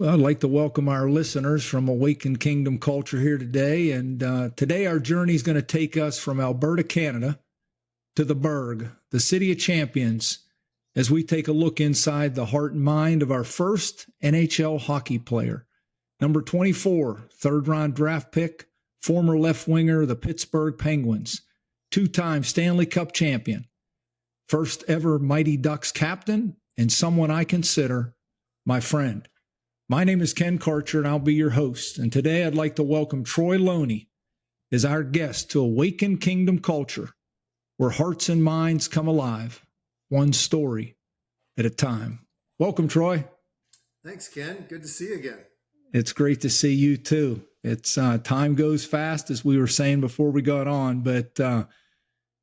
Well, I'd like to welcome our listeners from Awaken Kingdom Culture here today. And today our journey is going to take us from Alberta, Canada, to the Berg, the city of champions, as we take a look inside the heart and mind of our first NHL hockey player. Number 24, third-round draft pick, former left winger of the Pittsburgh Penguins, two-time Stanley Cup champion, first ever Mighty Ducks captain, and someone I consider my friend. My name is Ken Karcher, and I'll be your host. And today I'd like to welcome Troy Loney as our guest to Awaken Kingdom Culture, where hearts and minds come alive, one story at a time. Welcome, Troy. Thanks, Ken. Good to see you again. It's great to see you too. It's time goes fast, as we were saying before we got on, but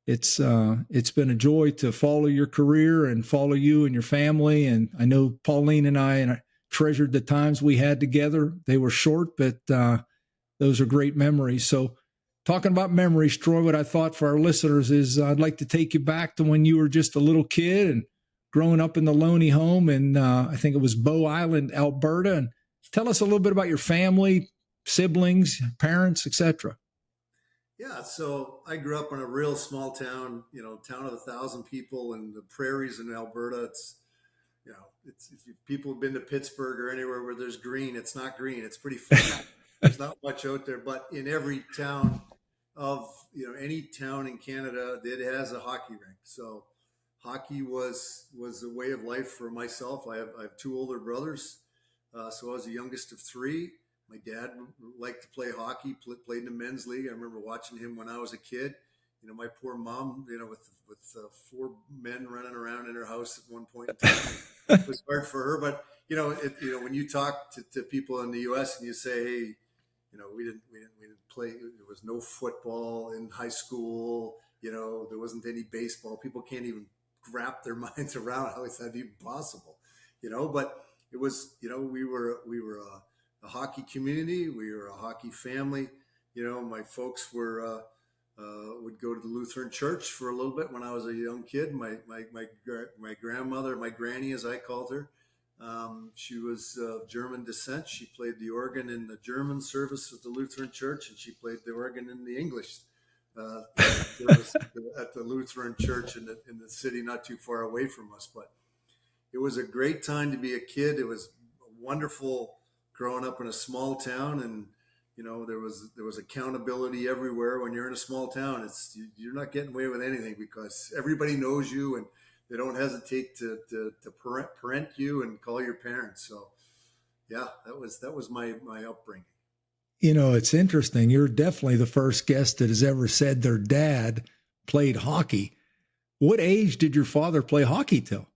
it's been a joy to follow your career and follow you and your family. And I know Pauline and I treasured the times we had together. They were short, but those are great memories. So talking about memories, Troy, what I thought for our listeners is I'd like to take you back to when you were just a little kid and growing up in the Loney home. And I think it was Bow Island, Alberta. And tell us a little bit about your family, siblings, parents, etc. Yeah, so I grew up in a real small town, town of 1,000 people in the prairies in Alberta. It's if people have been to Pittsburgh or anywhere where there's green, it's not green. It's pretty flat. There's not much out there, but in every town of, any town in Canada, it has a hockey rink. So hockey was a way of life for myself. I have two older brothers. So I was the youngest of three. My dad liked to play hockey, played in the men's league. I remember watching him when I was a kid. My poor mom, with four men running around in her house at one point in time, it was hard for her. But when you talk to people in the U.S. and you say, hey, we didn't play. There was no football in high school. There wasn't any baseball. People can't even wrap their minds around how it's that even possible. But it was. We were a hockey community. We were a hockey family. My folks were. Would go to the Lutheran church for a little bit when I was a young kid. My grandmother, my granny, as I called her, she was of German descent. She played the organ in the German service of the Lutheran church, and she played the organ in the English service at the Lutheran church in the city not too far away from us. But it was a great time to be a kid. It was wonderful growing up in a small town, and there was accountability everywhere. When you're in a small town, you're not getting away with anything because everybody knows you and they don't hesitate to parent you and call your parents. So yeah, that was my upbringing. It's interesting. You're definitely the first guest that has ever said their dad played hockey. What age did your father play hockey till?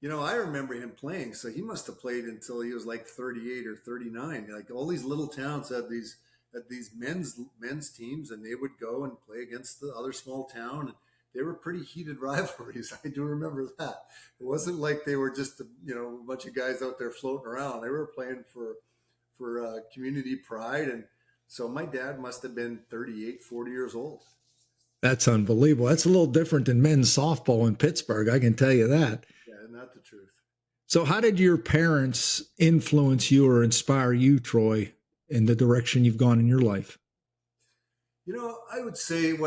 I remember him playing, so he must have played until he was like 38 or 39. Like all these little towns had these men's teams, and they would go and play against the other small town. And they were pretty heated rivalries. I do remember that. It wasn't like they were just a bunch of guys out there floating around. They were playing for community pride, and so my dad must have been 38, 40 years old. That's unbelievable. That's a little different than men's softball in Pittsburgh, I can tell you that. Not the truth. So how did your parents influence you or inspire you, Troy, in the direction you've gone in your life? I would say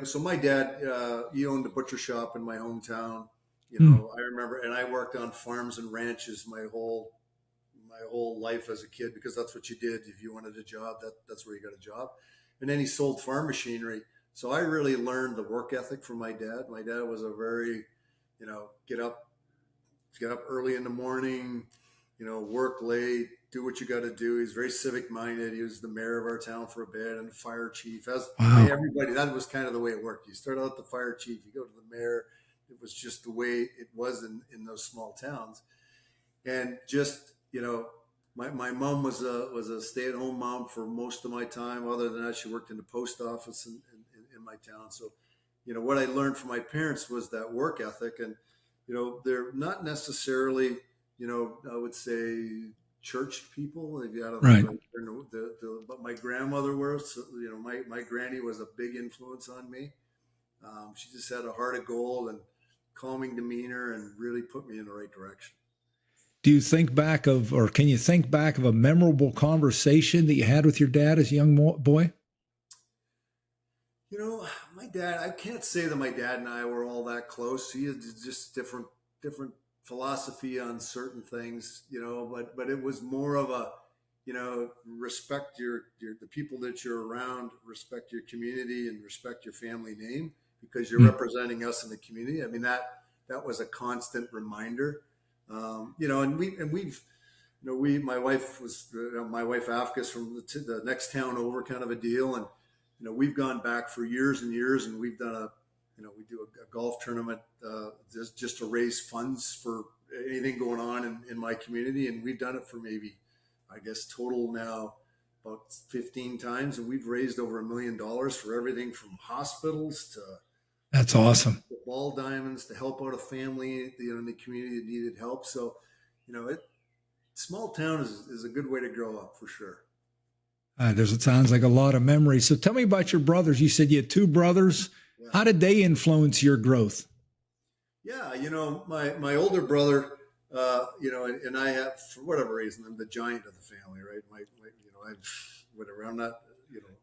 so my dad, he owned a butcher shop in my hometown. I remember, and I worked on farms and ranches my whole life as a kid, because that's what you did. If you wanted a job, that's where you got a job. And then he sold farm machinery. So I really learned the work ethic from my dad. My dad was a very, get up early in the morning, work late, do what you got to do. He's very civic minded. He was the mayor of our town for a bit and the fire chief. Everybody, that was kind of the way it worked. You start out the fire chief, you go to the mayor. It was just the way it was in those small towns. And just, my mom was a stay-at-home mom for most of my time. Other than that, she worked in the post office in my town. So, what I learned from my parents was that work ethic. And they're not necessarily, I would say church people. Right. But my grandmother was, my granny was a big influence on me. She just had a heart of gold and calming demeanor and really put me in the right direction. Do you think back of, or can you think back of a memorable conversation that you had with your dad as a young boy? You know, my dad, I can't say that my dad and I were all that close. He had just different philosophy on certain things, but it was more of a, respect the people that you're around, respect your community and respect your family name because you're Mm. representing us in the community. I mean, that was a constant reminder. My wife was, my wife Afka's from the next town over kind of a deal. And, we've gone back for years and years and we've done we do a golf tournament just to raise funds for anything going on in my community. And we've done it for maybe, I guess, total now about 15 times. And we've raised over $1 million for everything from hospitals to That's awesome. ball diamonds to help out a family, in the community that needed help. So, small town is a good way to grow up for sure. It sounds like a lot of memories. So tell me about your brothers. You said you had two brothers. Yeah. How did they influence your growth? Yeah, my older brother, and I have, for whatever reason, I'm the giant of the family, right? Whatever. I'm not,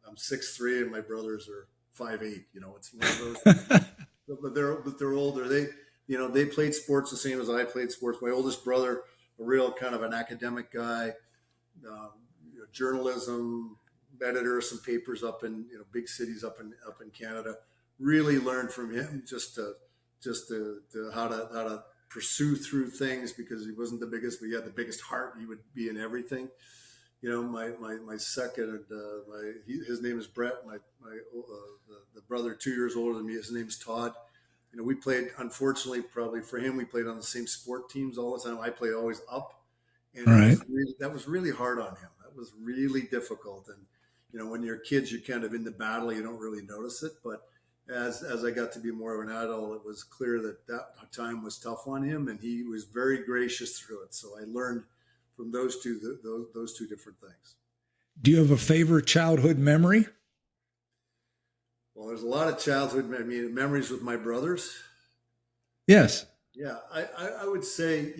I'm 6'3" and my brothers are 5'8". It's one of those. but they're older. They played sports the same as I played sports. My oldest brother, a real kind of an academic guy, journalism, editor, some papers up in big cities up in Canada. Really learned from him just to how to pursue through things because he wasn't the biggest, but he had the biggest heart. He would be in everything. My second, his name is Brett. The brother 2 years older than me, his name is Todd. We played, unfortunately, probably for him, we played on the same sport teams all the time. I played always up, and Right. that was really hard on him. That was really difficult. And when you're kids, you're kind of in the battle. You don't really notice it, but as I got to be more of an adult, it was clear that time was tough on him, and he was very gracious through it. So I learned from those two different things. Do you have a favorite childhood memory? Well, there's a lot of childhood memories with my brothers. Yes. Yeah, I would say,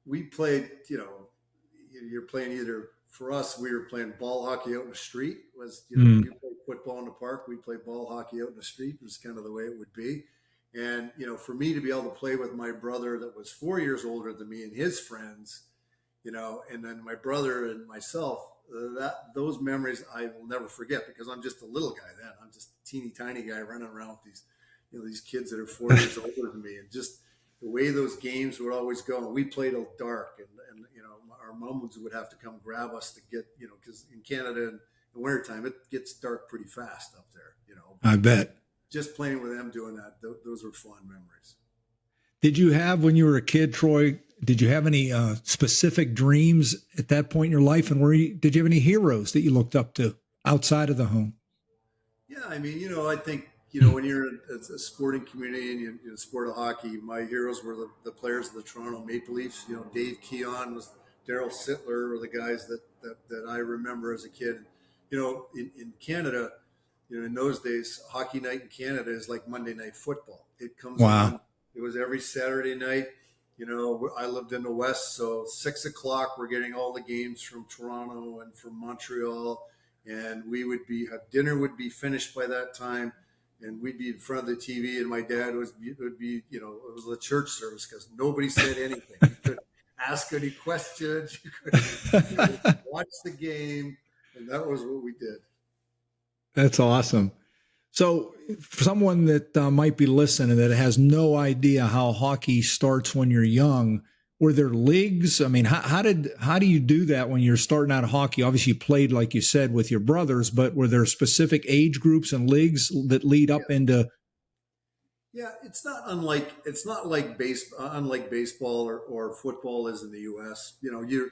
we played, you're playing either, for us, we were playing ball hockey out in the street. You played football in the park, we played ball hockey out in the street. It was kind of the way it would be. And, for me to be able to play with my brother that was 4 years older than me and his friends, and then my brother and myself, those memories I will never forget because I'm just a little guy then. I'm just a teeny tiny guy running around with these kids that are 4 years older than me, and just the way those games would always go. And we played till dark, and our moms would have to come grab us to get, because in Canada in the wintertime it gets dark pretty fast up there. I bet. Just playing with them doing that, those were fun memories. Did you have, when you were a kid, Troy, did you have any specific dreams at that point in your life? And did you have any heroes that you looked up to outside of the home? Yeah, I mean, I think, when you're in a sporting community and you sport of hockey, my heroes were the players of the Toronto Maple Leafs. Dave Keon was, Daryl Sittler were the guys that I remember as a kid. In Canada, in those days, hockey night in Canada is like Monday Night Football. It comes on. It was every Saturday night. I lived in the West, so 6 o'clock, we're getting all the games from Toronto and from Montreal. And dinner would be finished by that time. And we'd be in front of the TV, and my dad would be, it was a church service because nobody said anything. You couldn't ask any questions. You couldn't watch the game. And that was what we did. That's awesome. So for someone that might be listening that has no idea how hockey starts when you're young, were there leagues? I mean, how do you do that when you're starting out of hockey? Obviously you played, like you said, with your brothers, but were there specific age groups and leagues that lead up into? Yeah, it's not like baseball or football is in the U.S. You're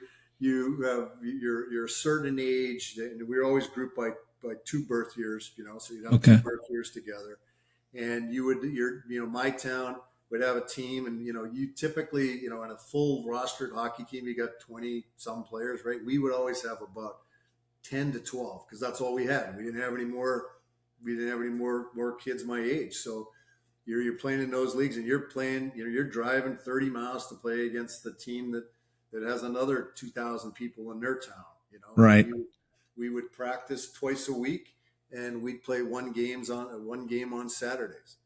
a certain age, and we're always grouped by 2 birth years. So you'd have 2 birth years together, and my town would have a team, and you typically in a full rostered hockey team you got 20 some players, right? We would always have about 10 to 12 because that's all we had. We didn't have any more kids my age, so you're playing in those leagues, and you're playing, you're driving 30 miles to play against the team that has another 2,000 people in their town, and Right. we would practice twice a week, and we'd play one game on Saturdays.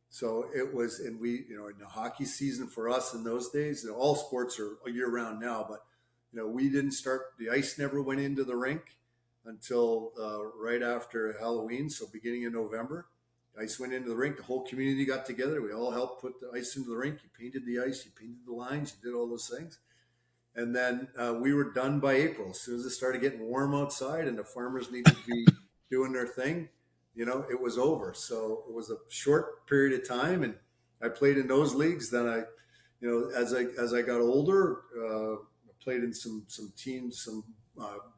So it was, and we, in the hockey season for us in those days, all sports are year round now, but we didn't start, the ice never went into the rink until right after Halloween. So beginning in November, ice went into the rink. The whole community got together. We all helped put the ice into the rink. You painted the ice, you painted the lines, you did all those things. And then we were done by April. As soon as it started getting warm outside and the farmers needed to be doing their thing, it was over. So it was a short period of time, and I played in those leagues. Then as I got older, I played in some teams, some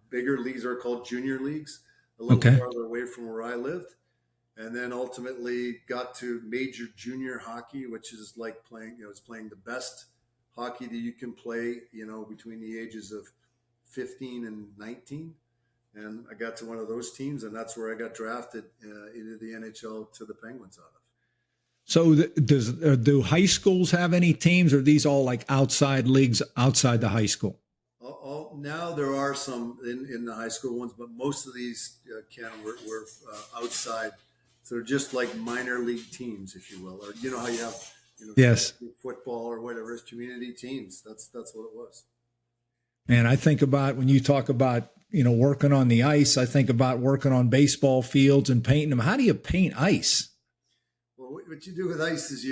bigger leagues are called junior leagues, a little Okay. farther away from where I lived. And then ultimately got to major junior hockey, which is like playing, it's playing the best hockey that you can play, between the ages of 15 and 19. And I got to one of those teams, and that's where I got drafted into the NHL to the Penguins out of. So do high schools have any teams, or are these all like outside leagues outside the high school? Now there are some in the high school ones, but most of these, Ken, were outside. So they're just like minor league teams, if you will, or how you have, Yes. football or whatever, it's community teams. That's what it was. And I think about when you talk about, working on the ice, I think about working on baseball fields and painting them. How do you paint ice? Well, what you do with ice is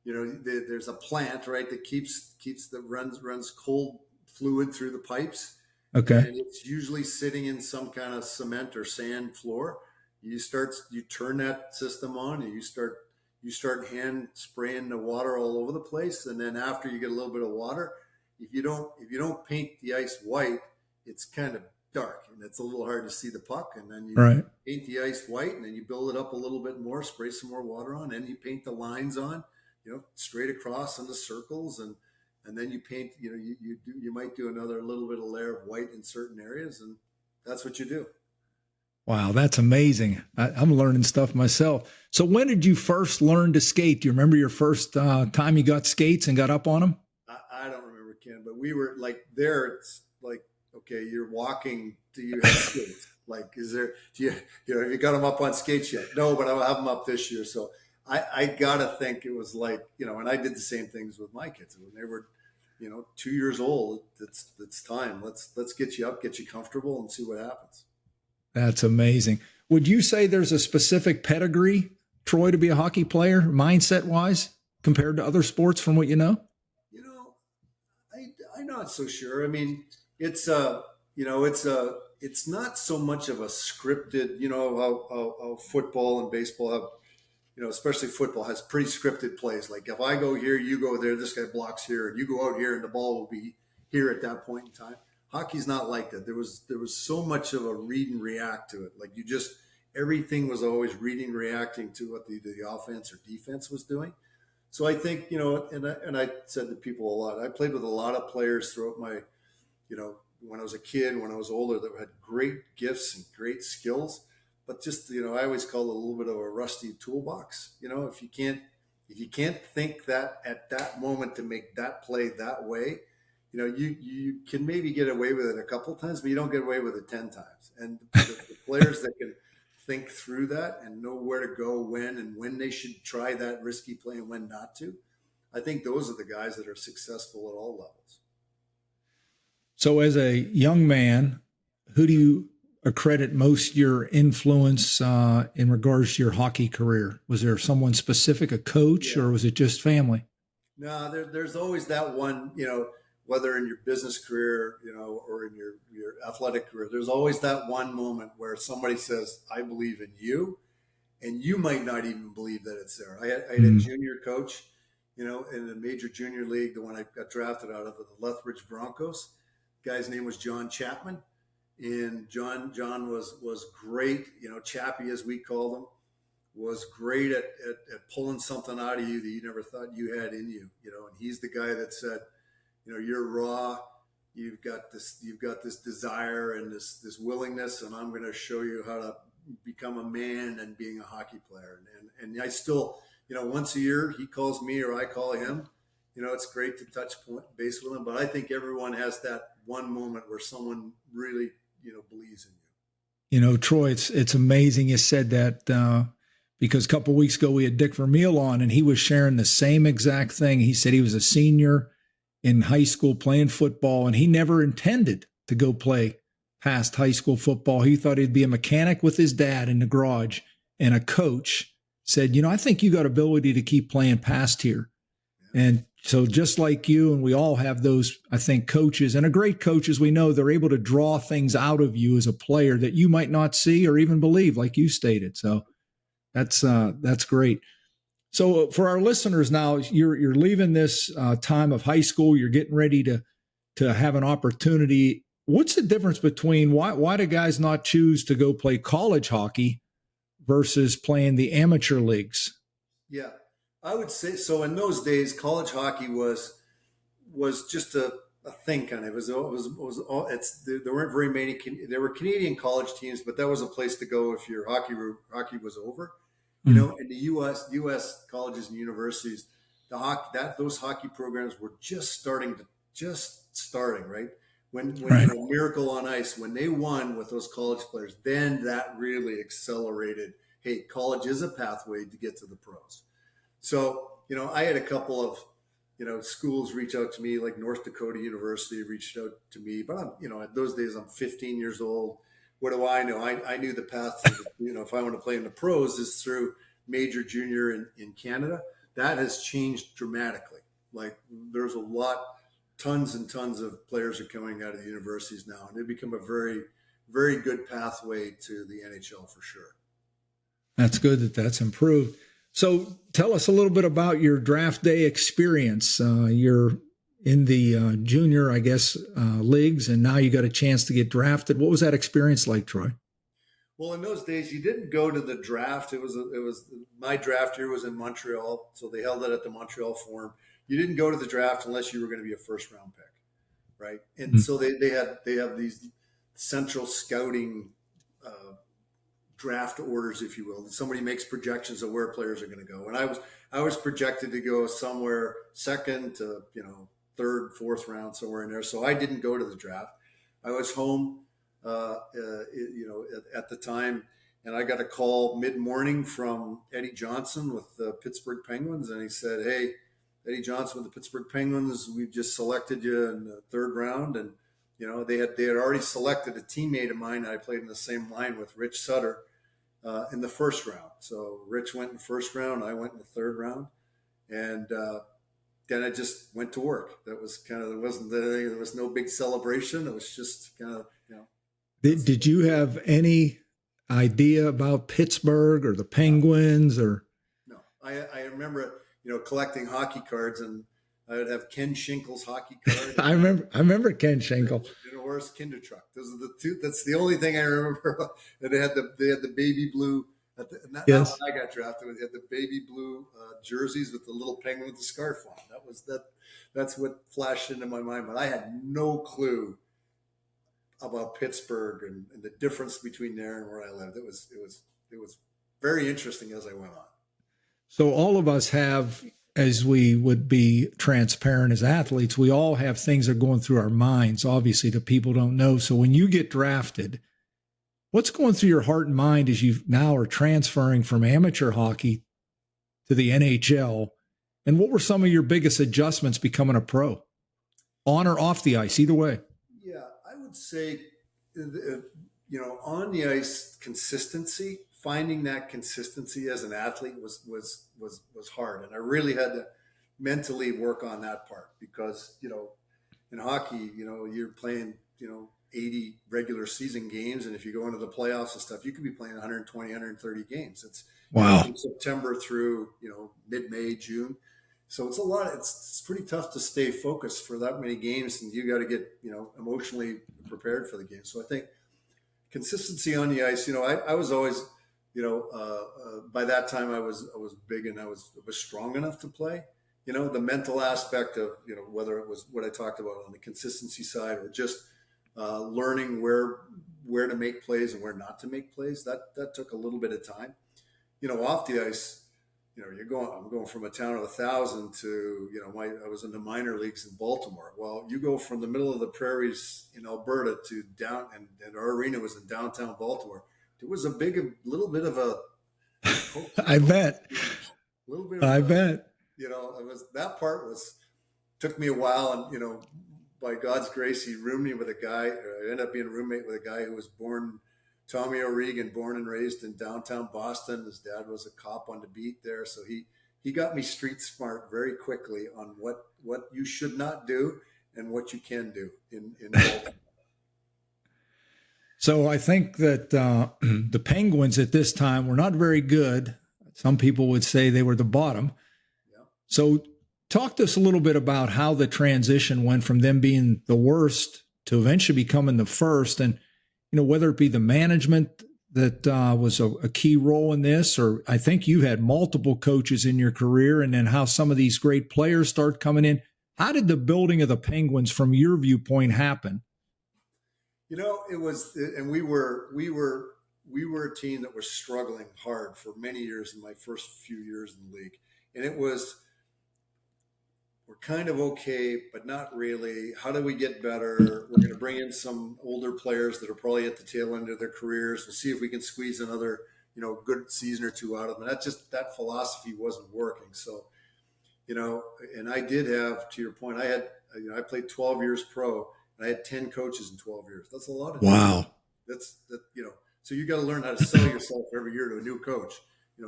there's a plant, right, that runs cold fluid through the pipes. Okay. And it's usually sitting in some kind of cement or sand floor. You turn that system on, and you start hand spraying the water all over the place. And then after you get a little bit of water, if you don't paint the ice white, it's kind of dark and it's a little hard to see the puck. And then you paint the ice white, and then you build it up a little bit more, spray some more water on, and you paint the lines on, straight across on the circles. And then you paint, you might do another little bit of layer of white in certain areas. And that's what you do. Wow, that's amazing. I'm learning stuff myself. So when did you first learn to skate? Do you remember your first time you got skates and got up on them? I don't remember, Ken, but we were like there. It's like, okay, you're walking. Do you have skates? Like, have you got them up on skates yet? No, but I'll have them up this year. So I gotta think it was like, and I did the same things with my kids when they were, 2 years old. It's time. Let's get you up, get you comfortable, and see what happens. That's amazing. Would you say there's a specific pedigree, Troy, to be a hockey player, mindset wise, compared to other sports from what you know? I'm not so sure. I mean, it's not so much of a scripted, how football and baseball have, especially football has pretty scripted plays. Like if I go here, you go there, this guy blocks here, and you go out here and the ball will be here at that point in time. Hockey's not like that. There was so much of a read and react to it. Like everything was always reading, reacting to what the offense or defense was doing. So I think, and I said to people a lot, I played with a lot of players throughout my, when I was a kid, when I was older, that had great gifts and great skills, but just, I always call it a little bit of a rusty toolbox. If you can't think that at that moment to make that play that way, you can maybe get away with it a couple of times, but you don't get away with it 10 times. And the players that can think through that and know where to go when they should try that risky play and when not to, I think those are the guys that are successful at all levels. So as a young man, who do you accredit most your influence in regards to your hockey career? Was there someone specific, a coach, or was it just family? No, there's always that one, whether in your business career, or in your athletic career, there's always that one moment where somebody says, I believe in you. And you might not even believe that it's there. I had a junior coach, in the major junior league, the one I got drafted out of, the Lethbridge Broncos. The guy's name was John Chapman. And John was great, Chappie, as we called him, was great at pulling something out of you that you never thought you had in you, and he's the guy that said, you're raw. You've got this desire and this willingness, and I'm going to show you how to become a man and being a hockey player. And I still, once a year he calls me or I call him. It's great to touch base with him, but I think everyone has that one moment where someone really, believes in you. Troy, it's amazing you said that because a couple of weeks ago we had Dick Vermeil on, and he was sharing the same exact thing. He said he was a senior in high school playing football, and he never intended to go play past high school football. He thought he'd be a mechanic with his dad in the garage, and a coach said, I think you got ability to keep playing past here. And so just like you, and we all have those, I think, coaches, and a great coach, as we know, they're able to draw things out of you as a player that you might not see or even believe, like you stated. So that's great. So for our listeners now, you're leaving this time of high school, you're getting ready to have an opportunity. What's the difference between why do guys not choose to go play college hockey versus playing the amateur leagues? Yeah, I would say so. In those days, college hockey was just a thing, kind of. There weren't very many. There were Canadian college teams, but that was a place to go if your hockey was over. In the U.S. colleges and universities, those hockey programs were just starting, right? When Right. Miracle on Ice, when they won with those college players, then that really accelerated. Hey, college is a pathway to get to the pros. So, I had a couple of, schools reach out to me, like North Dakota University reached out to me, but at those days, I'm 15 years old. What do I know? I knew the path to, if I want to play in the pros is through major junior in Canada. That has changed dramatically. Like there's tons and tons of players are coming out of the universities now, and they become a very, very good pathway to the NHL for sure. That's good that's improved. So tell us a little bit about your draft day experience. You're in the junior, I guess, leagues, and now you got a chance to get drafted. What was that experience like, Troy? Well, in those days, you didn't go to the draft. It was my draft year was in Montreal, so they held it at the Montreal Forum. You didn't go to the draft unless you were going to be a first round pick, right? And so they have these central scouting draft orders, if you will. Somebody makes projections of where players are going to go, and I was projected to go somewhere second to third, fourth round, somewhere in there. So I didn't go to the draft. I was home, at the time, and I got a call mid-morning from Eddie Johnson with the Pittsburgh Penguins, and he said, "Hey, Eddie Johnson with the Pittsburgh Penguins, we've just selected you in the third round." And they had already selected a teammate of mine. I played in the same line with Rich Sutter in the first round. So Rich went in the first round, I went in the third round, and then I just went to work. That was there was no big celebration. It was just kind of, Did you have any idea about Pittsburgh or the Penguins or? No, I remember, collecting hockey cards, and I would have Ken Schinkel's hockey card. I remember Ken Schinkel. And a horse Kinder Truck. Those are the two. That's the only thing I remember. And they had the baby blue. Not when I got drafted. They had the baby blue jerseys with the little penguin with the scarf on. That's what flashed into my mind. But I had no clue about Pittsburgh and the difference between there and where I lived. It was very interesting as I went on. So all of us have, as we would be transparent as athletes, we all have things that are going through our minds, obviously, that people don't know. So when you get drafted, what's going through your heart and mind as you now are transferring from amateur hockey to the NHL? And what were some of your biggest adjustments becoming a pro, on or off the ice, either way? Yeah, I would say, on the ice, consistency. Finding that consistency as an athlete was hard, and I really had to mentally work on that part because in hockey, you're playing 80 regular season games, and if you go into the playoffs and stuff, you could be playing 120, 130 games. It's wow. From September through mid-May, June. So it's a lot. It's pretty tough to stay focused for that many games, and you got to get emotionally prepared for the game. So I think consistency on the ice. I was always by that time I was big and I was strong enough to play. The mental aspect of whether it was what I talked about on the consistency side or just learning where to make plays and where not to make plays. That took a little bit of time. Off the ice, I'm going from a town of 1,000 to, I was in the minor leagues in Baltimore. Well, you go from the middle of the prairies in Alberta to down, and our arena was in downtown Baltimore. There was a little bit of a, I bet. a little bit of I a, bet. that part took me a while. And, by God's grace, he roomed me with a guy. I ended up being a roommate with a guy who was Tommy O'Regan, born and raised in downtown Boston. His dad was a cop on the beat there. So he got me street smart very quickly on what you should not do and what you can do in Baltimore. So I think that the Penguins at this time were not very good. Some people would say they were the bottom. Yeah. So talk to us a little bit about how the transition went from them being the worst to eventually becoming the first, and whether it be the management that was a key role in this, or I think you had multiple coaches in your career, and then how some of these great players start coming in. How did the building of the Penguins, from your viewpoint, happen? It was, and we were a team that was struggling hard for many years in my first few years in the league. And it was, we're kind of okay, but not really. How do we get better? We're going to bring in some older players that are probably at the tail end of their careers. We'll see if we can squeeze another, good season or two out of them. And that philosophy wasn't working. So, and I did have, to your point, I played 12 years pro, and I had 10 coaches in 12 years. That's a lot of wow. So you got to learn how to sell yourself every year to a new coach.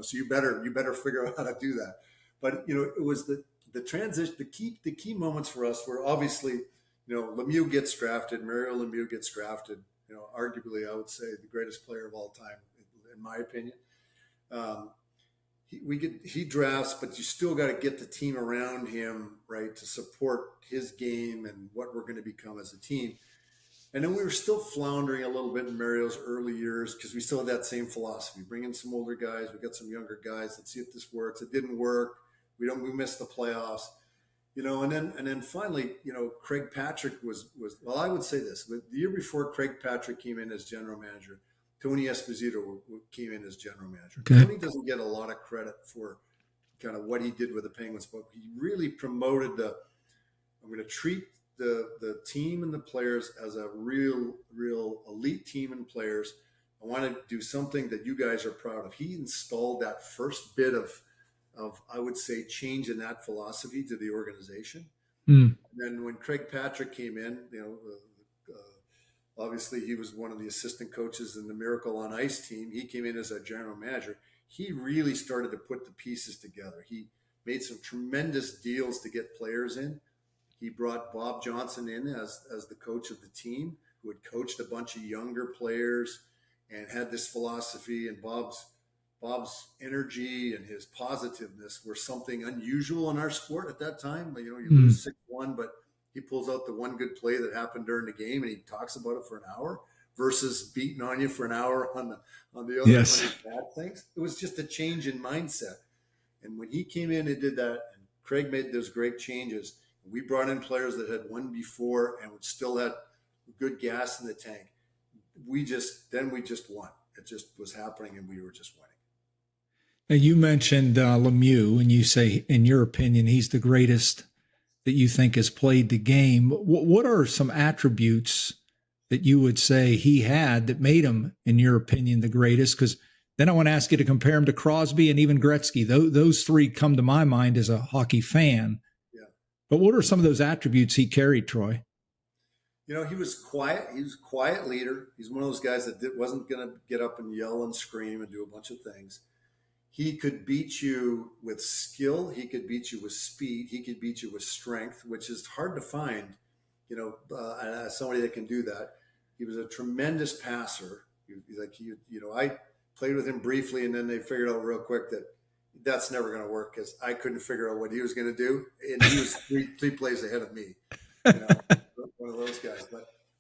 So you better figure out how to do that. But it was the transition. The key moments for us were obviously, Lemieux gets drafted. Mario Lemieux gets drafted. Arguably, I would say the greatest player of all time, in my opinion. He drafts, but you still got to get the team around him, right, to support his game and what we're going to become as a team. And then we were still floundering a little bit in Mario's early years because we still had that same philosophy. Bring in some older guys. We got some younger guys. Let's see if this works. It didn't work. We missed the playoffs, and then finally, Craig Patrick was, well, I would say this, the year before Craig Patrick came in as general manager, Tony Esposito came in as general manager. Okay. Tony doesn't get a lot of credit for kind of what he did with the Penguins, but he really promoted I'm going to treat the team and the players as a real elite team and players. I want to do something that you guys are proud of. He installed that first bit of I would say, change in that philosophy to the organization. And then when Craig Patrick came in, obviously he was one of the assistant coaches in the Miracle on Ice team. He came in as a general manager. He really started to put the pieces together. He made some tremendous deals to get players in. He brought Bob Johnson in as the coach of the team, who had coached a bunch of younger players and had this philosophy. And Bob's energy and his positiveness were something unusual in our sport at that time. You lose 6-1, but he pulls out the one good play that happened during the game and he talks about it for an hour versus beating on you for an hour on the other bad things. It was just a change in mindset. And when he came in and did that, and Craig made those great changes, we brought in players that had won before and still had good gas in the tank. We just won. It just was happening and we were just winning. Now, you mentioned Lemieux, and you say, in your opinion, he's the greatest that you think has played the game. What are some attributes that you would say he had that made him, in your opinion, the greatest? Because then I want to ask you to compare him to Crosby and even Gretzky. Those three come to my mind as a hockey fan. Yeah. But what are some of those attributes he carried, Troy? He was quiet. He was a quiet leader. He's one of those guys that wasn't going to get up and yell and scream and do a bunch of things. He could beat you with skill. He could beat you with speed. He could beat you with strength, which is hard to find, somebody that can do that. He was a tremendous passer. I played with him briefly, and then they figured out real quick that that's never going to work because I couldn't figure out what he was going to do. And he was three plays ahead of me, one of those guys.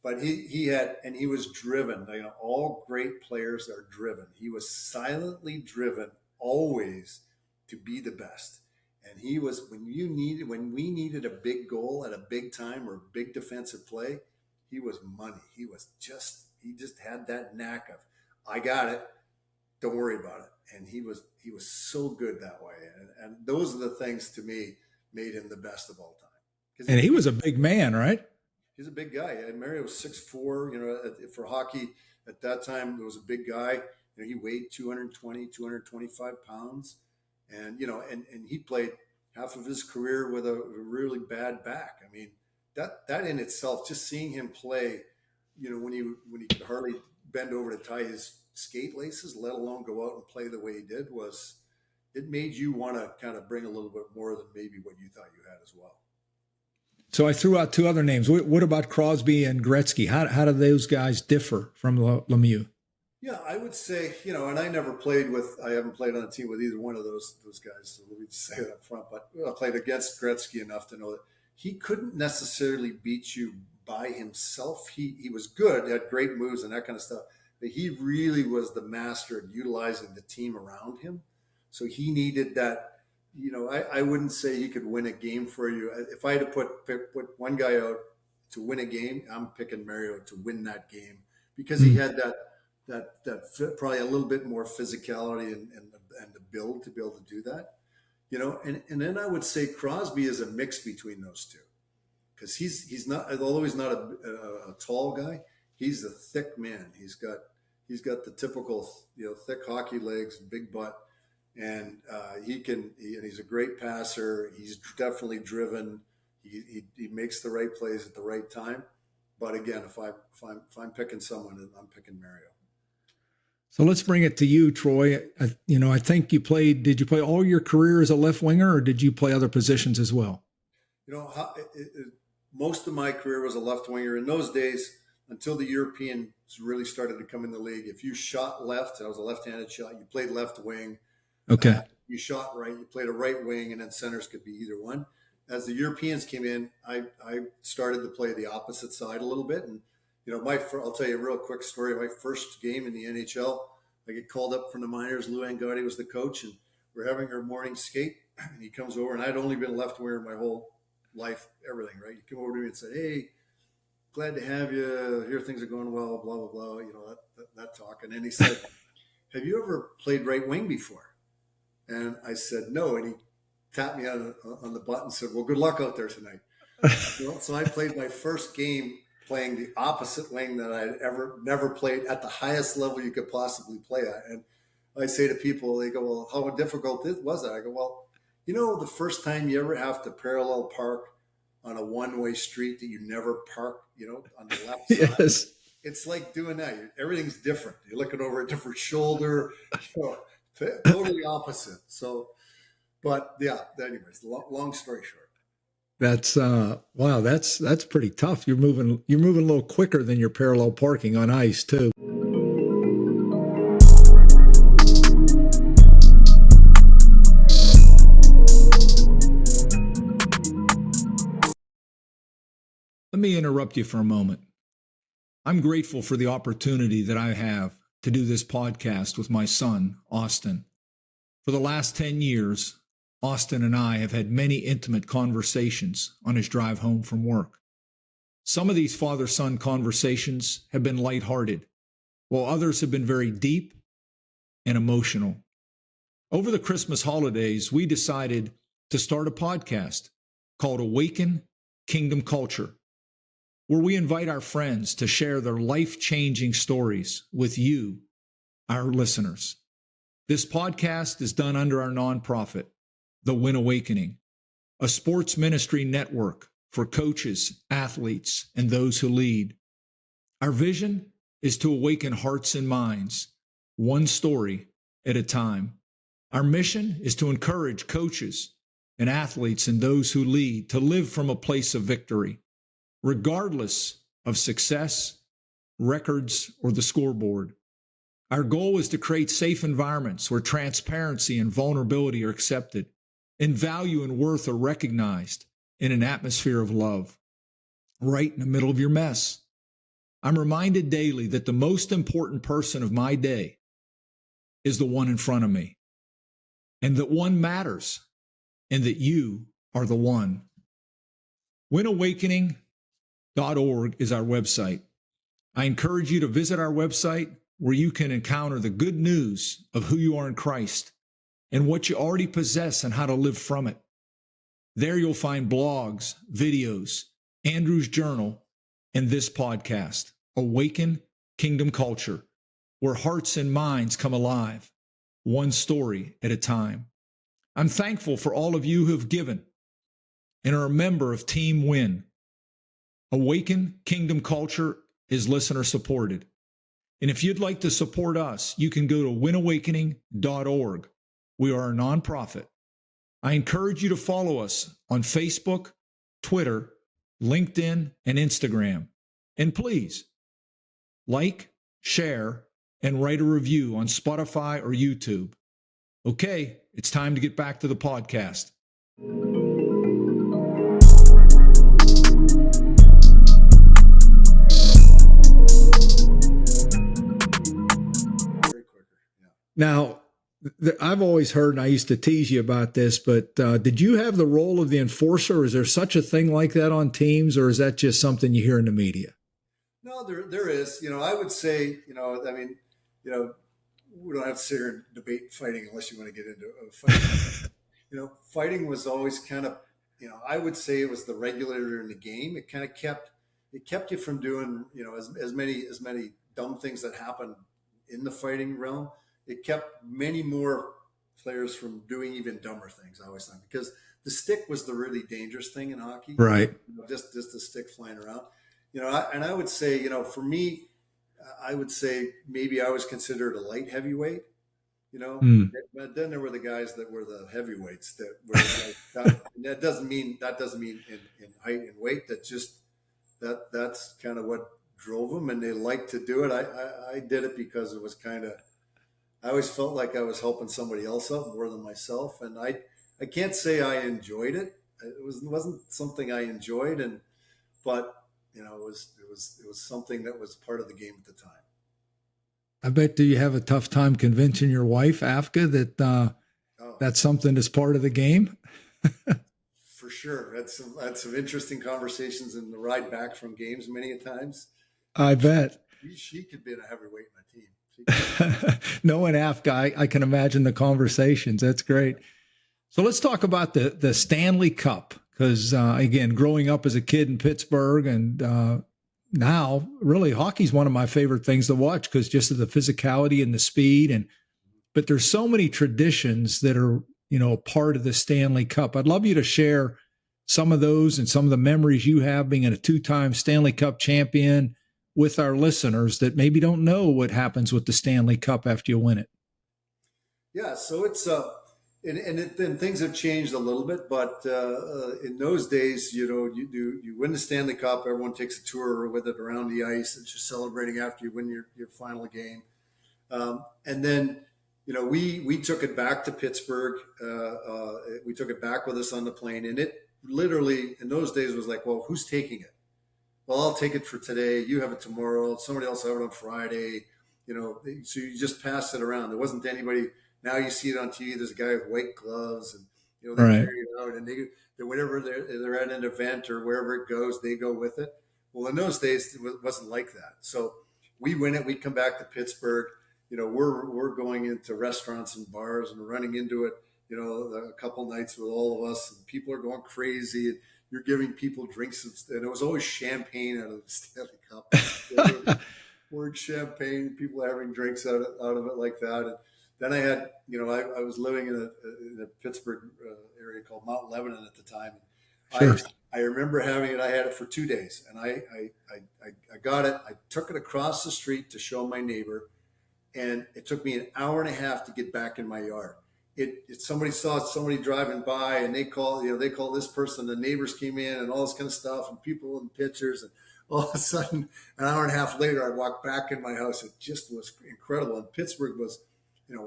But he was driven. All great players are driven. He was silently driven always to be the best. And he was, when we needed a big goal at a big time or a big defensive play, he was money. He just had that knack of, I got it. Don't worry about it. and he was so good that way. And those are the things to me made him the best of all time. And he was a big man, right? He's a big guy. And Mario was 6'4", for hockey at that time, it was a big guy. He weighed 220, 225 pounds. And, and he played half of his career with a really bad back. I mean, that in itself, just seeing him play, when he could hardly bend over to tie his skate laces, let alone go out and play the way he did, it made you want to kind of bring a little bit more than maybe what you thought you had as well. So I threw out two other names. What about Crosby and Gretzky? How do those guys differ from Lemieux? Yeah, I would say, and I haven't played on a team with either one of those guys. So let me just say that up front. But I played against Gretzky enough to know that he couldn't necessarily beat you by himself. He was good, had great moves and that kind of stuff. But he really was the master of utilizing the team around him. So he needed that. I wouldn't say he could win a game for you. If I had to put one guy out to win a game, I'm picking Mario to win that game because he had that probably a little bit more physicality and the build to be able to do that. And then I would say Crosby is a mix between those two because he's not, although he's not a tall guy, he's a thick man. He's got the typical thick hockey legs, big butt. And he's a great passer. He's definitely driven. He makes the right plays at the right time. But again, if I'm picking someone, I'm picking Mario. So let's bring it to you, Troy. I think did you play all your career as a left winger or did you play other positions as well? Most of my career was a left winger. In those days, until the Europeans really started to come in the league, if you shot left, I was a left-handed shot, you played left wing. Okay. You shot right, you played a right wing, and then centers could be either one. As the Europeans came in, I started to play the opposite side a little bit. And, I'll tell you a real quick story. My first game in the NHL, I get called up from the minors. Lou Angotti was the coach, and we're having our morning skate. And he comes over, and I'd only been left winger my whole life, everything, right? He came over to me and said, "Hey, glad to have you. Here things are going well, blah, blah, blah." That talk. And then he said, "Have you ever played right wing before?" And I said, "No." And he tapped me on the butt and said, "Well, good luck out there tonight." So I played my first game playing the opposite wing that I'd never played at the highest level you could possibly play at. And I say to people, they go, "Well, how difficult was that?" I go, "Well, the first time you ever have to parallel park on a one-way street that you never park, on the left side. Yes. It's like doing that. Everything's different. You're looking over a different shoulder, totally opposite." So, but yeah, anyways, long story short. That's wow, that's pretty tough. You're moving a little quicker than your parallel parking on ice too. Let me interrupt you for a moment. I'm grateful for the opportunity that I have to do this podcast with my son, Austin. For the last 10 years, Austin and I have had many intimate conversations on his drive home from work. Some of these father-son conversations have been lighthearted, while others have been very deep and emotional. Over the Christmas holidays, we decided to start a podcast called Awaken Kingdom Culture, where we invite our friends to share their life-changing stories with you, our listeners. This podcast is done under our nonprofit, The Win Awakening, a sports ministry network for coaches, athletes, and those who lead. Our vision is to awaken hearts and minds, one story at a time. Our mission is to encourage coaches and athletes and those who lead to live from a place of victory, regardless of success, records, or the scoreboard. Our goal is to create safe environments where transparency and vulnerability are accepted, and value and worth are recognized in an atmosphere of love. Right in the middle of your mess, I'm reminded daily that the most important person of my day is the one in front of me, and that one matters, and that you are the one. WinAwakening.org is our website. I encourage you to visit our website where you can encounter the good news of who you are in Christ and what you already possess and how to live from it. There you'll find blogs, videos, Andrew's journal, and this podcast, Awaken Kingdom Culture, where hearts and minds come alive, one story at a time. I'm thankful for all of you who have given and are a member of Team Win. Awaken Kingdom Culture is listener supported. And if you'd like to support us, you can go to winawakening.org. We are a nonprofit. I encourage you to follow us on Facebook, Twitter, LinkedIn, and Instagram. And please like, share, and write a review on Spotify or YouTube. Okay, it's time to get back to the podcast. Now, I've always heard, and I used to tease you about this, but did you have the role of the enforcer? Is there such a thing like that on teams, or is that just something you hear in the media? No, there is. I would say, we don't have to sit here and debate fighting unless you want to get into a fight. Fighting was always kind of, I would say it was the regulator in the game. It kind of kept you from doing, as many dumb things that happen in the fighting realm. It kept many more players from doing even dumber things, I always thought, because the stick was the really dangerous thing in hockey. Right. Just the stick flying around. And I would say, for me, I would say maybe I was considered a light heavyweight, but then there were the guys that were the heavyweights that were like, that doesn't mean in height and weight. That's kind of what drove them, and they liked to do it. I did it because it was I always felt like I was helping somebody else up more than myself. And I can't say I enjoyed it. It wasn't something I enjoyed. But it was something that was part of the game at the time. I bet, do you have a tough time convincing your wife, Afka, that that's something that's part of the game? For sure. Had some interesting conversations in the ride back from games many a times. I bet. She could be in a heavyweight in my team. Knowing Afka, I can imagine the conversations. That's great. So let's talk about the Stanley Cup, because again, growing up as a kid in Pittsburgh, and now really hockey's one of my favorite things to watch because just of the physicality and the speed. But there's so many traditions that are part of the Stanley Cup. I'd love you to share some of those and some of the memories you have being a two-time Stanley Cup champion with our listeners that maybe don't know what happens with the Stanley Cup after you win it. Yeah, so it's and things have changed a little bit, but in those days, you win the Stanley Cup, everyone takes a tour with it around the ice, and you're celebrating after you win your final game, and then we took it back to Pittsburgh. We took it back with us on the plane, and it literally in those days was like, well, who's taking it? Well, I'll take it for today. You have it tomorrow. Somebody else have it on Friday. So you just pass it around. There wasn't anybody. Now you see it on TV. There's a guy with white gloves, and they Right. carry it out, and they whenever they're at an event or wherever it goes, they go with it. Well, in those days, it wasn't like that. So we win it. We come back to Pittsburgh. We're going into restaurants and bars and running into it. A couple nights with all of us, and people are going crazy. And you're giving people drinks, and it was always champagne out of the Stanley Cup. Poured champagne, people having drinks out of it like that. And then I had, I was living in a Pittsburgh area called Mount Lebanon at the time. Sure. I remember having it. I had it for 2 days, and I got it. I took it across the street to show my neighbor, and it took me an hour and a half to get back in my yard. Somebody saw somebody driving by, and they call this person. The neighbors came in, and all this kind of stuff, and people and pictures, and all of a sudden, an hour and a half later, I walked back in my house. It just was incredible. And Pittsburgh was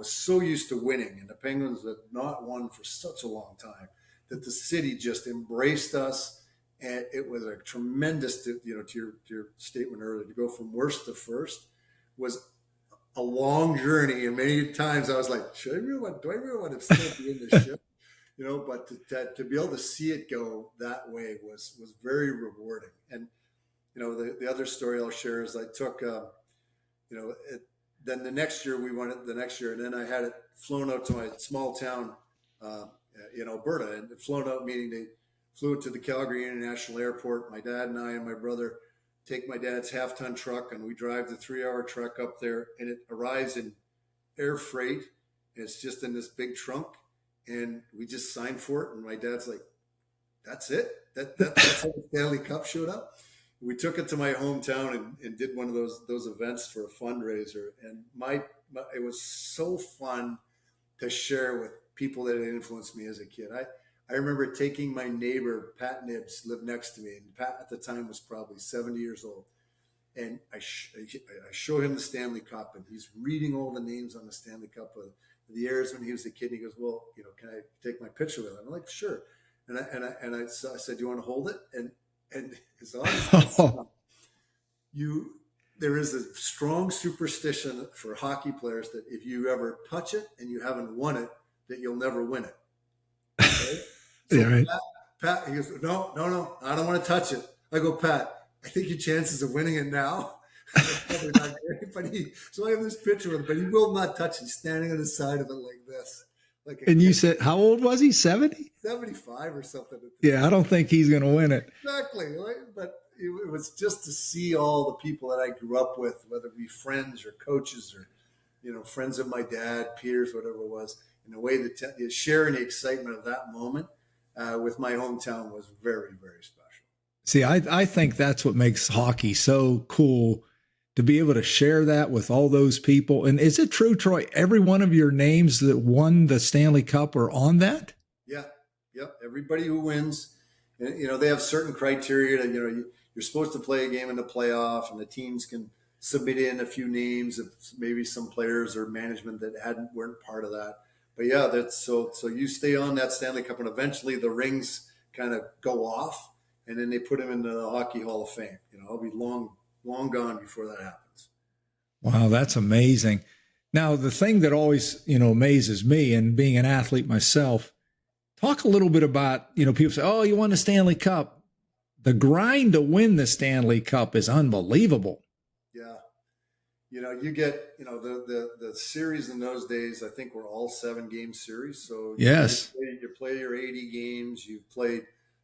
so used to winning, and the Penguins had not won for such a long time that the city just embraced us, and it was a tremendous. To your statement earlier, to go from worst to first was a long journey, and many times I was like, do I really want to still be in this ship? But to be able to see it go that way was very rewarding. And the other story I'll share is I took then the next year we won it the next year. And then I had it flown out to my small town uh, in Alberta. And flown out meaning they flew it to the Calgary International Airport. My dad and I and my brother take my dad's half-ton truck and we drive the 3-hour truck up there, and it arrives in air freight. And it's just in this big trunk, and we just signed for it. And my dad's like, "That's it. That's how the Stanley Cup showed up." We took it to my hometown and did one of those events for a fundraiser, and it was so fun to share with people that had influenced me as a kid. I remember taking my neighbor, Pat Nibbs, lived next to me, and Pat at the time was probably 70 years old. And I show him the Stanley Cup, and he's reading all the names on the Stanley Cup of the years when he was a kid. And he goes, "Well, can I take my picture with it?" I'm like, "Sure." I said, "Do you want to hold it?" And as honest, there is a strong superstition for hockey players that if you ever touch it and you haven't won it, that you'll never win it. Okay? So Yeah, right. Pat, he goes, "No, I don't want to touch it." I go, "Pat, I think your chances of winning it now are probably not great." So I have this picture of him, but he will not touch it. He's standing on the side of it like this. Like And you said, how old was he? 70? 75 or something. Yeah, I don't think he's going to win it. Exactly. Right? But it was just to see all the people that I grew up with, whether it be friends or coaches or, friends of my dad, peers, whatever it was, in a way that sharing the excitement of that moment with my hometown was very, very special. See, I think that's what makes hockey so cool, to be able to share that with all those people. And is it true, Troy, every one of your names that won the Stanley Cup are on that? Yeah. Yep. Everybody who wins, they have certain criteria that, you're supposed to play a game in the playoff, and the teams can submit in a few names of maybe some players or management that weren't part of that. But yeah, that's so you stay on that Stanley Cup, and eventually the rings kind of go off, and then they put him into the Hockey Hall of Fame. I'll be long gone before that happens. Wow, that's amazing. Now, the thing that always, amazes me, and being an athlete myself, talk a little bit about, people say, "Oh, you won the Stanley Cup." The grind to win the Stanley Cup is unbelievable. Yeah. You get, the series in those days, I think were all 7-game series. So yes, you play your 80 games. You've played,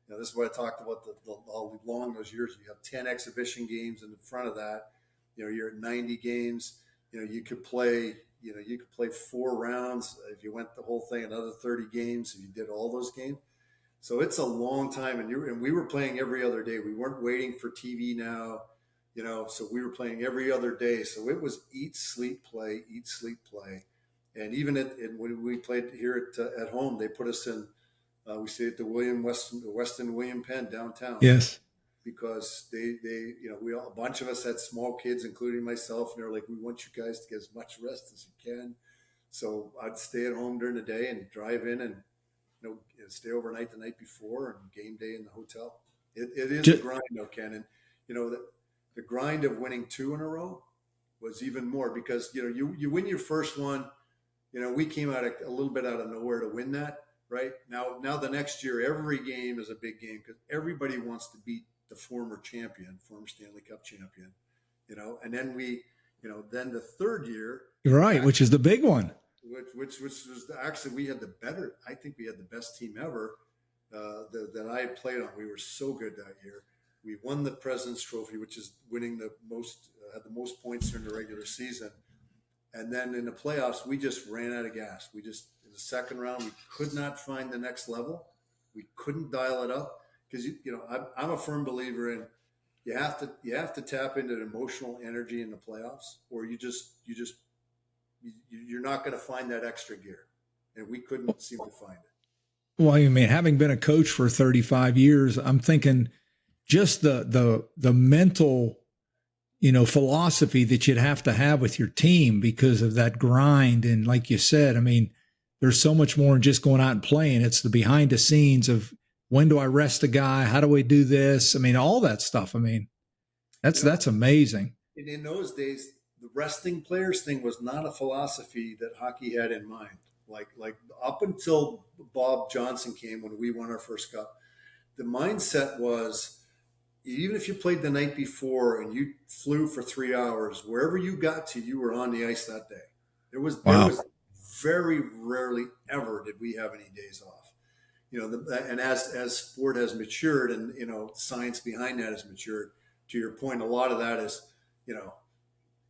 this is what I talked about, all long those years. You have 10 exhibition games in the front of that. You're at 90 games. You could play 4 rounds if you went the whole thing, another 30 games if you did all those games. So it's a long time, and we were playing every other day. We weren't waiting for TV now, so we were playing every other day. So it was eat, sleep, play, and even when we played here at home, they put us in. We stayed at the Weston William Penn downtown. Yes, because they a bunch of us had small kids, including myself, and they're like, "We want you guys to get as much rest as you can." So I'd stay at home during the day and drive in and stay overnight the night before, and game day in the hotel. It is a grind, though, Ken. And the grind of winning 2 in a row was even more, because you win your first one. We came out a little bit out of nowhere to win that. Right now the next year, every game is a big game, because everybody wants to beat the former Stanley Cup champion. And then then the third year, right, which is the big one. Which was actually, I think we had the best team ever that I had played on. We were so good that year. We won the President's Trophy, which is winning had the most points during the regular season. And then in the playoffs, we just ran out of gas. In the second round, we could not find the next level. We couldn't dial it up, because I'm a firm believer in you have to tap into the emotional energy in the playoffs, or you're not going to find that extra gear, and we couldn't seem to find it. Well, I mean, having been a coach for 35 years, I'm thinking just the mental, philosophy that you'd have to have with your team because of that grind. And like you said, I mean, there's so much more than just going out and playing. It's the behind the scenes of, when do I rest a guy? How do we do this? I mean, all that stuff. I mean, that's amazing. And in those days, the resting players thing was not a philosophy that hockey had in mind. Like up until Bob Johnson came, when we won our first cup, the mindset was, even if you played the night before and you flew for 3 hours, wherever you got to, you were on the ice that day. There Wow. was very rarely ever did we have any days off. And as sport has matured and science behind that has matured, to your point, a lot of that is,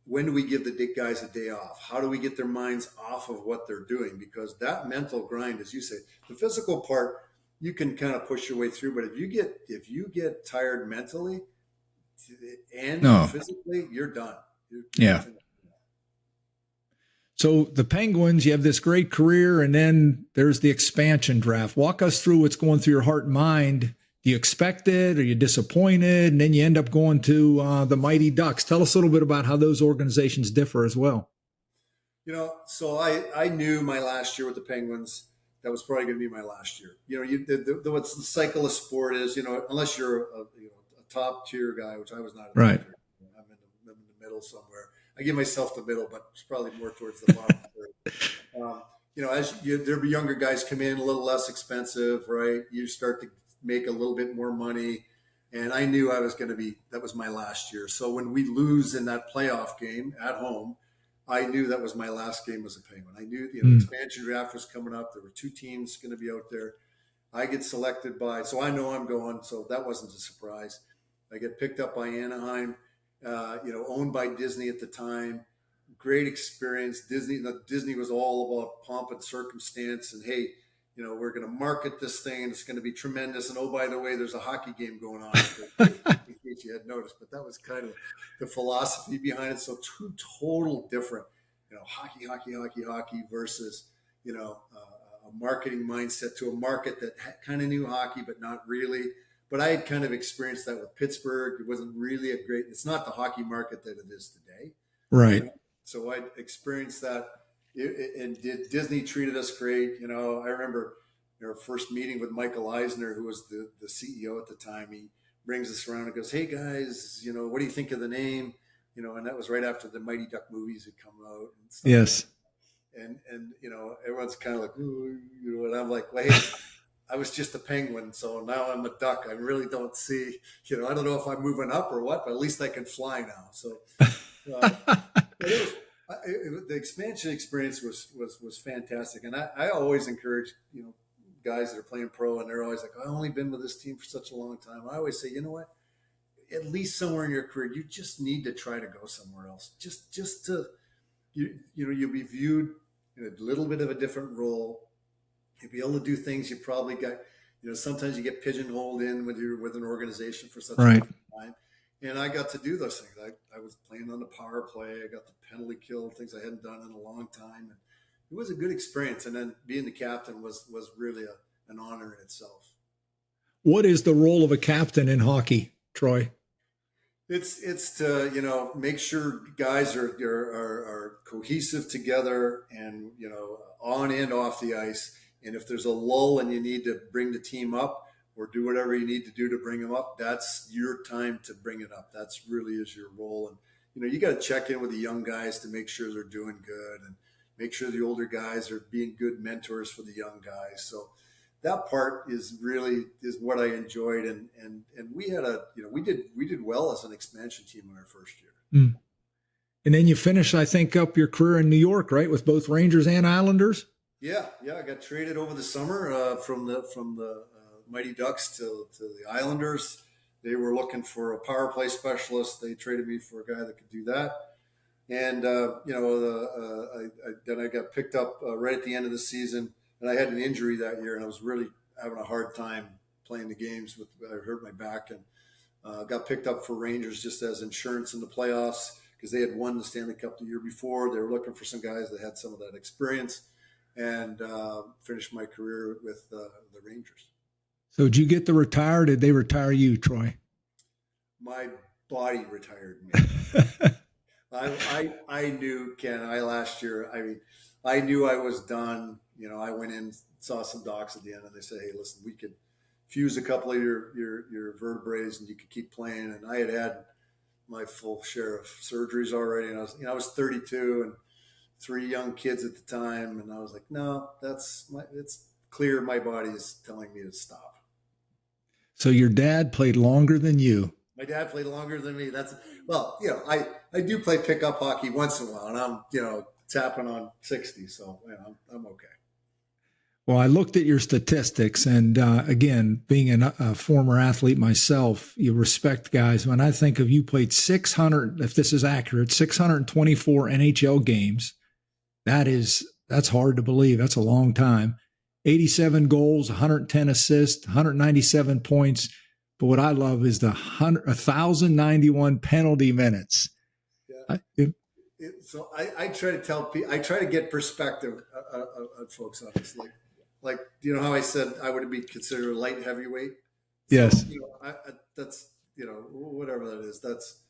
when do we give the guys a day off? How do we get their minds off of what they're doing? Because that mental grind, as you say, the physical part, you can kind of push your way through. But if you get tired mentally and No. physically, you're done. Yeah. So the Penguins, you have this great career, and then there's the expansion draft. Walk us through what's going through your heart and mind. Do you expect it? Are you disappointed? And then you end up going to the Mighty Ducks. Tell us a little bit about how those organizations differ as well. So I knew my last year with the Penguins, that was probably going to be my last year. What's the cycle of sport is, unless you're a top tier guy, which I was not. Right. I'm in the middle somewhere. I give myself the middle, but it's probably more towards the bottom third. There be younger guys come in a little less expensive, right? You start to make a little bit more money. And I knew that was my last year. So when we lose in that playoff game at home, I knew that was my last game as a Penguin. I knew the expansion draft was coming up. There were 2 teams going to be out there. I get selected so I know I'm going. So that wasn't a surprise. I get picked up by Anaheim, owned by Disney at the time. Great experience. Disney was all about pomp and circumstance. And hey, we're going to market this thing and it's going to be tremendous. And oh, by the way, there's a hockey game going on, in case you had noticed. But that was kind of the philosophy behind it. So 2 total different, hockey versus, a marketing mindset to a market that kind of knew hockey, but not really. But I had kind of experienced that with Pittsburgh. It wasn't really it's not the hockey market that it is today. Right. So I experienced that. And Disney treated us great. I remember our first meeting with Michael Eisner, who was the CEO at the time. He brings us around and goes, "Hey guys, what do you think of the name?" And that was right after the Mighty Duck movies had come out. And stuff. Yes. And everyone's kind of like, ooh, and I'm like, well, hey, I was just a Penguin, so now I'm a Duck. I really don't see, I don't know if I'm moving up or what, but at least I can fly now. So the expansion experience was fantastic, and I always encourage guys that are playing pro, and they're always like, I've only been with this team for such a long time. I always say, you know what? At least somewhere in your career, you just need to try to go somewhere else, just to you'll be viewed in a little bit of a different role. You'll be able to do things you probably got. Sometimes you get pigeonholed in with an organization for such a long time. And I got to do those things. I was playing on the power play. I got the penalty kill, things I hadn't done in a long time. And it was a good experience. And then being the captain was really an honor in itself. What is the role of a captain in hockey, Troy? It's to make sure guys are cohesive together and on and off the ice. And if there's a lull and you need to bring the team up or do whatever you need to do to bring them up, that's your time to bring it up. That's really is your role. And you got to check in with the young guys to make sure they're doing good and make sure the older guys are being good mentors for the young guys. So that part is what I enjoyed, and we had we did well as an expansion team in our first year. Mm. And then you finished, I think, up your career in New York, right, with both Rangers and Islanders. Yeah. I got traded over the summer from the Mighty Ducks to the Islanders. They were looking for a power play specialist. They traded me for a guy that could do that. And then I got picked up right at the end of the season. And I had an injury that year, and I was really having a hard time playing the games. I hurt my back, and got picked up for Rangers just as insurance in the playoffs because they had won the Stanley Cup the year before. They were looking for some guys that had some of that experience, and finished my career with the Rangers. So did you get to retire? Or did they retire you, Troy? My body retired me. I knew, Ken. Last year, I knew I was done. I went in, saw some docs at the end, and they said, "Hey, listen, we could fuse a couple of your vertebrae, and you could keep playing." And I had my full share of surgeries already, and I was 32 and 3 young kids at the time, and I was like, "No, it's clear. My body is telling me to stop." So your dad played longer than you. My dad played longer than me. Well, I do play pickup hockey once in a while, and I'm, tapping on 60, so I'm okay. Well, I looked at your statistics, and again, being a former athlete myself, you respect guys. When I think of you played 600, if this is accurate, 624 NHL games. That's hard to believe. That's a long time. 87 goals, 110 assists, 197 points. But what I love is the 1,091 penalty minutes. Yeah. So I try to tell people, I try to get perspective on folks on this. Like, how I said I would be considered a light heavyweight. Yes. So, that's, whatever that is. That's,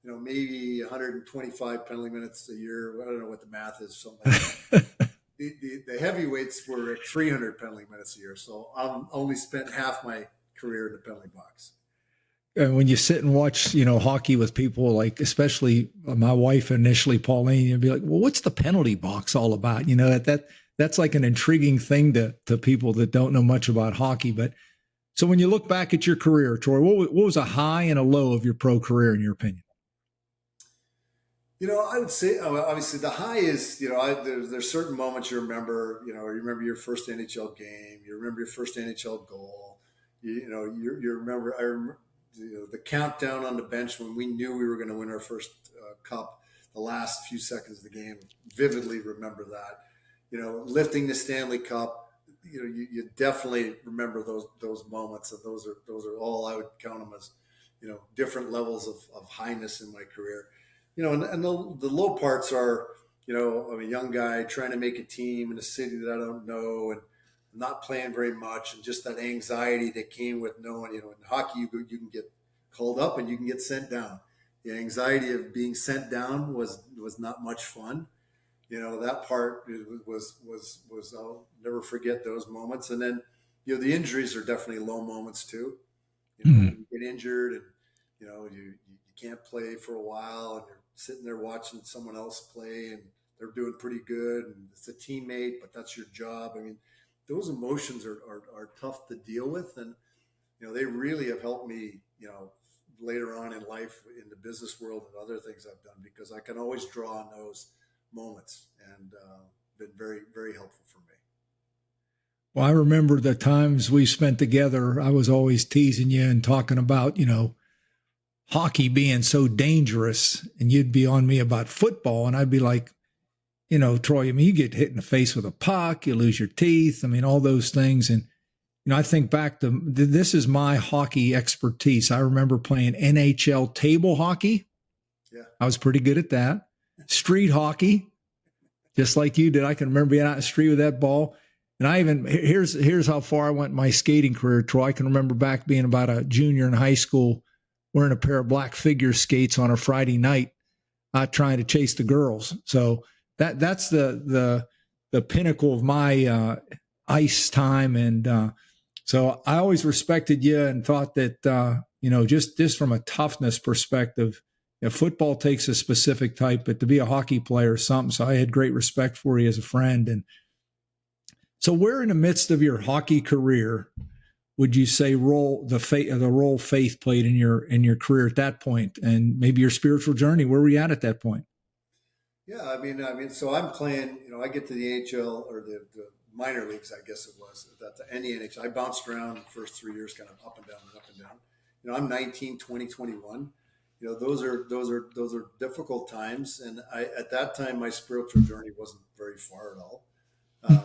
maybe 125 penalty minutes a year. I don't know what the math is. Something like that. The heavyweights were at 300 penalty minutes a year. So I'm only spent half my career in the penalty box. And when you sit and watch, hockey with people, like especially my wife initially, Pauline, you'd be like, well, what's the penalty box all about? That's like an intriguing thing to people that don't know much about hockey. But so when you look back at your career, Troy, what was a high and a low of your pro career, in your opinion? I would say, obviously the high is, there's certain moments you remember, you remember your first NHL game, you remember your first NHL goal, you remember, I remember, the countdown on the bench when we knew we were going to win our first cup, the last few seconds of the game, vividly remember that. Lifting the Stanley Cup, you definitely remember those moments, and those are all I would count them as, different levels of highness in my career. And the low parts are, I'm a young guy trying to make a team in a city that I don't know, and not playing very much, and just that anxiety that came with knowing, in hockey, you can get called up and you can get sent down. The anxiety of being sent down was not much fun. That part was I'll never forget those moments. And then, the injuries are definitely low moments too. You get injured and, you can't play for a while, and you're sitting there watching someone else play and they're doing pretty good, and it's a teammate, but that's your job. I mean, those emotions are tough to deal with. And, they really have helped me, later on in life in the business world and other things I've done, because I can always draw on those moments, and been very, very helpful for me. Well, I remember the times we spent together. I was always teasing you and talking about, hockey being so dangerous, and you'd be on me about football, and I'd be like, Troy, I mean, you get hit in the face with a puck, you lose your teeth. I mean, all those things. And, I think back to, this is my hockey expertise. I remember playing NHL table hockey. Yeah. I was pretty good at that. Street hockey, just like you did. I can remember being out in the street with that ball. And here's how far I went in my skating career, Troy. I can remember back being about a junior in high school, wearing a pair of black figure skates on a Friday night, trying to chase the girls. So that's the pinnacle of my ice time. And so I always respected you and thought that, just from a toughness perspective, football takes a specific type, but to be a hockey player is something. So I had great respect for you as a friend. And so where in the midst of your hockey career would you say the role faith played in your career at that point, and maybe your spiritual journey? Where were you at that point? Yeah, I mean, so I'm playing. I get to the AHL, or the minor leagues, I guess it was, at the NHL. I bounced around the first 3 years, kind of up and down and up and down. I'm 19, 20, 21. Those are difficult times, and at that time my spiritual journey wasn't very far at all.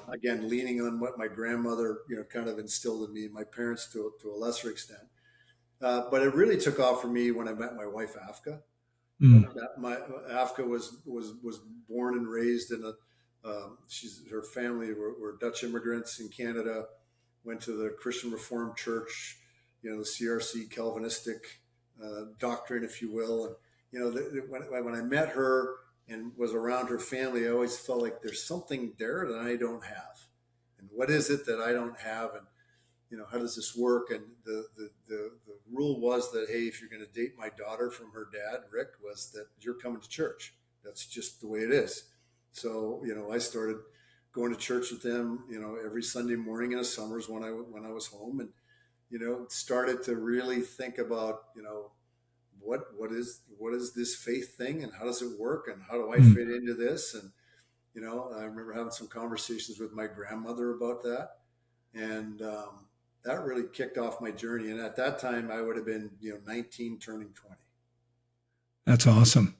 Again, leaning on what my grandmother, kind of instilled in me, and my parents to a lesser extent. But it really took off for me when I met my wife, Afka. My Afka was born and raised in her family were Dutch immigrants in Canada, went to the Christian Reformed Church, the CRC Calvinistic doctrine, if you will. And, when I met her and was around her family, I always felt like there's something there that I don't have. And what is it that I don't have? And, how does this work? And the rule was that, hey, if you're going to date my daughter from her dad, Rick, was that you're coming to church. That's just the way it is. So, I started going to church with them, every Sunday morning in the summers when I was home, and, started to really think about, what is this faith thing, and how does it work, and how do I fit into this? And I remember having some conversations with my grandmother about that, and that really kicked off my journey. And at that time, I would have been 19, turning 20. That's awesome.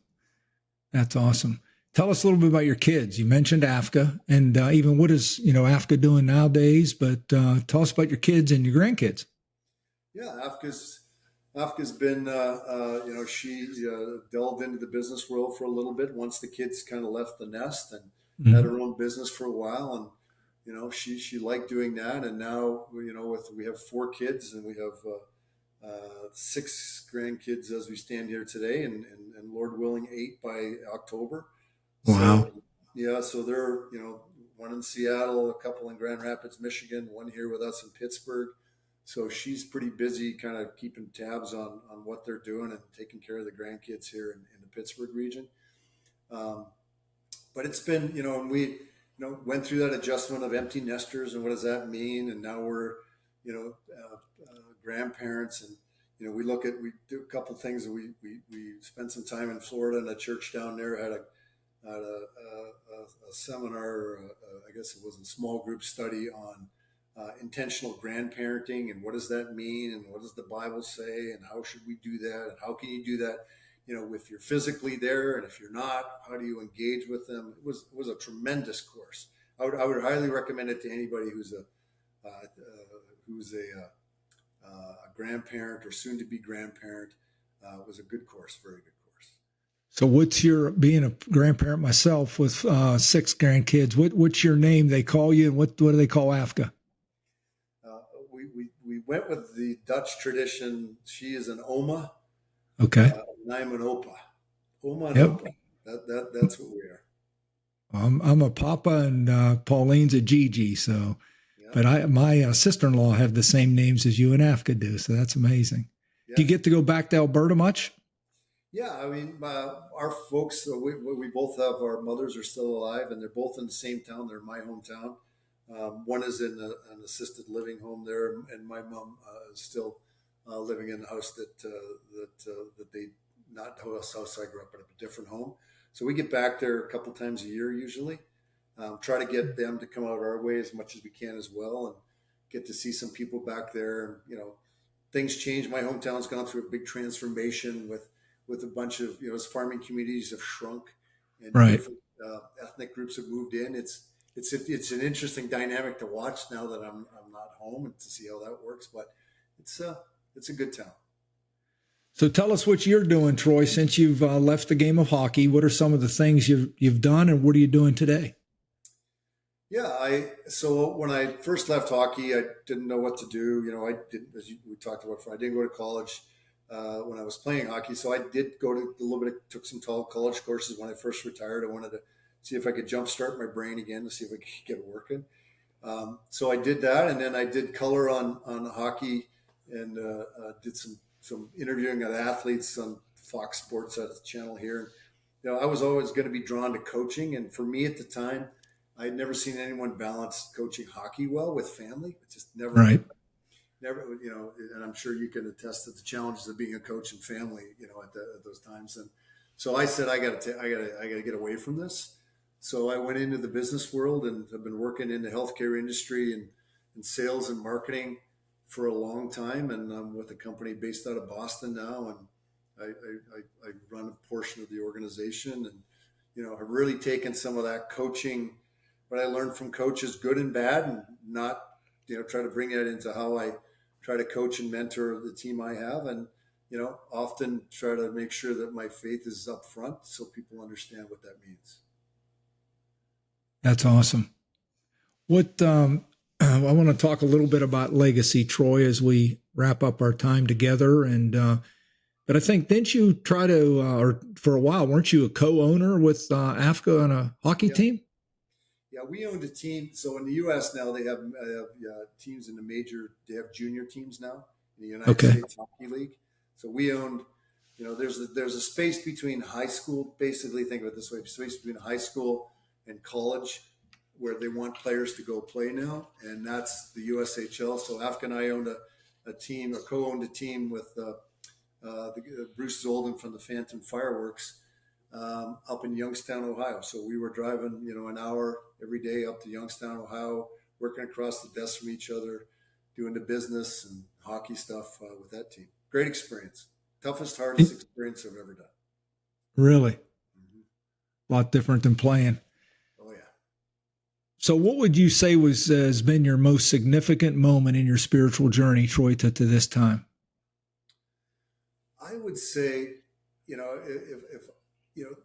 That's awesome. Tell us a little bit about your kids. You mentioned Afka, and even what is Afka doing nowadays. But tell us about your kids and your grandkids. Yeah, Afka's been she delved into the business world for a little bit once the kids kind of left the nest, and had her own business for a while, and she liked doing that. And now we have 4 kids, and we have 6 grandkids as we stand here today, and Lord willing 8 by October. Wow. So yeah, so they're one in Seattle, a couple in Grand Rapids, Michigan, one here with us in Pittsburgh. So she's pretty busy kind of keeping tabs on what they're doing and taking care of the grandkids here in the Pittsburgh region. But it's been, and we, went through that adjustment of empty nesters and what does that mean? And now we're, grandparents, and, we do a couple things. We spent some time in Florida in a church down there, had a seminar, I guess it was a small group study on intentional grandparenting, and what does that mean, and what does the Bible say, and how should we do that, and how can you do that, if you're physically there, and if you're not, how do you engage with them? It was a tremendous course. I would highly recommend it to anybody who's a grandparent or soon to be grandparent. It was a good course, very good course. So what's your, being a grandparent myself with 6 grandkids, what's your name they call you, and what do they call Afka? We went with the Dutch tradition. She is an Oma. Okay. And I'm an Opa. Oma and Yep. Opa. That's what we are. I'm a Papa, and Pauline's a Gigi. So, Yeah. but my sister-in-law have the same names as you and Afka do. So that's amazing. Yeah. Do you get to go back to Alberta much? Yeah, I mean, our folks, we both have, our mothers are still alive, and they're both in the same town. They're in my hometown. One is in an assisted living home there, and my mom is still living in the house that they, not the house I grew up in, a different home. So we get back there a couple times a year usually. Try to get them to come out our way as much as we can as well, and get to see some people back there. And things change. My hometown's gone through a big transformation with a bunch of as farming communities have shrunk, and Right. different ethnic groups have moved in. It's an interesting dynamic to watch now that I'm not home, and to see how that works. But it's a good town. So tell us what you're doing, Troy, since you've left the game of hockey. What are some of the things you've done, and what are you doing today? Yeah, so when I first left hockey, I didn't know what to do. I didn't, we talked about before, I didn't go to college when I was playing hockey. So I did go to a little bit, took some college courses when I first retired. I wanted to see if I could jumpstart my brain again, to see if I could get it working. So I did that, and then I did color on hockey, and did some interviewing of athletes on Fox Sports at the channel here. I was always going to be drawn to coaching, and for me at the time, I had never seen anyone balance coaching hockey well with family. It just never, Right. never, and I'm sure you can attest to the challenges of being a coach and family, at those times. And so I said, I got to get away from this. So I went into the business world, and have been working in the healthcare industry and sales and marketing for a long time. And I'm with a company based out of Boston now, and I run a portion of the organization, and have really taken some of that coaching, what I learned from coaches, good and bad, and not try to bring it into how I try to coach and mentor the team I have, and often try to make sure that my faith is up front so people understand what that means. That's awesome. What I want to talk a little bit about legacy, Troy, as we wrap up our time together. And but I think, didn't you try to, or for a while, weren't you a co-owner with AFCA on a hockey team? Yeah, we owned a team. So in the U.S. now, they have teams in the major. They have junior teams now in the United States Hockey League. So we owned. There's a space between high school. Basically, think of it this way: space between high school and college, where they want players to go play now, and that's the USHL. So AFCA and I owned a team, or co-owned a team with Bruce Zolden from the Phantom Fireworks up in Youngstown, Ohio. So we were driving, an hour every day up to Youngstown, Ohio, working across the desk from each other, doing the business and hockey stuff with that team. Great experience. Toughest, hardest experience I've ever done. Really? Mm-hmm. A lot different than playing. Oh, yeah. So what would you say has been your most significant moment in your spiritual journey, Troy, to this time? I would say, if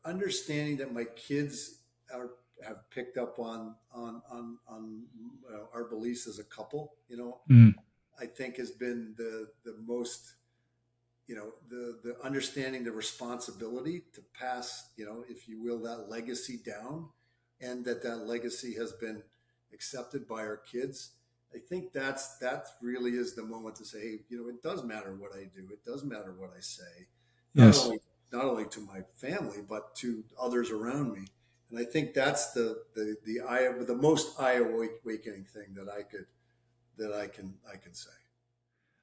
understanding that my kids have picked up on our beliefs as a couple, I think has been the most, the understanding the responsibility to pass, if you will, that legacy down, and that legacy has been accepted by our kids. I think that really is the moment to say, hey, it does matter what I do. It does matter what I say. Yes. Not only to my family, but to others around me. And I think that's the most eye-awakening thing that I can say.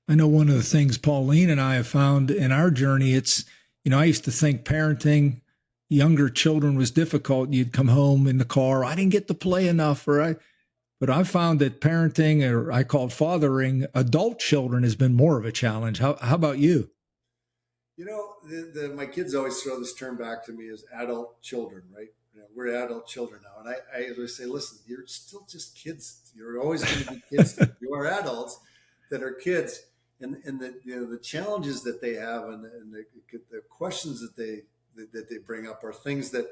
I know one of the things Pauline and I have found in our journey, it's, I used to think parenting younger children was difficult. You'd come home in the car, I didn't get to play enough, but I found that parenting, or I call it fathering, adult children has been more of a challenge. How about you? My kids always throw this term back to me as adult children, right? We're adult children now. And I always say, listen, you're still just kids. You're always going to be kids. You are adults that are kids. And the challenges that they have and the questions that they bring up are things that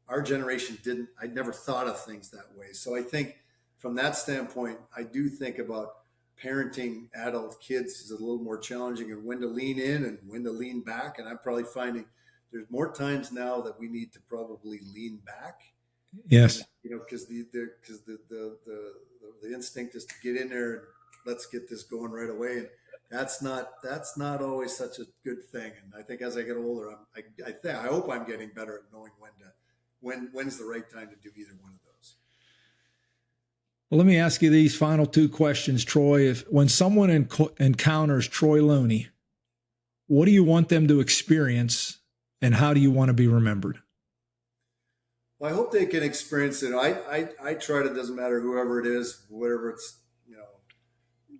our generation didn't. I'd never thought of things that way. So I think from that standpoint, I do think about parenting adult kids is a little more challenging, and when to lean in and when to lean back. And I'm probably finding there's more times now that we need to probably lean back. Yes. Because the instinct is to get in there and let's get this going right away. And that's not always such a good thing. And I think as I get older, I hope I'm getting better at knowing when's the right time to do either one of those. Well, let me ask you these final two questions, Troy. When someone encounters Troy Loney, what do you want them to experience, and how do you want to be remembered? Well, I hope they can experience it. I try to, doesn't matter whoever it is, whatever it's,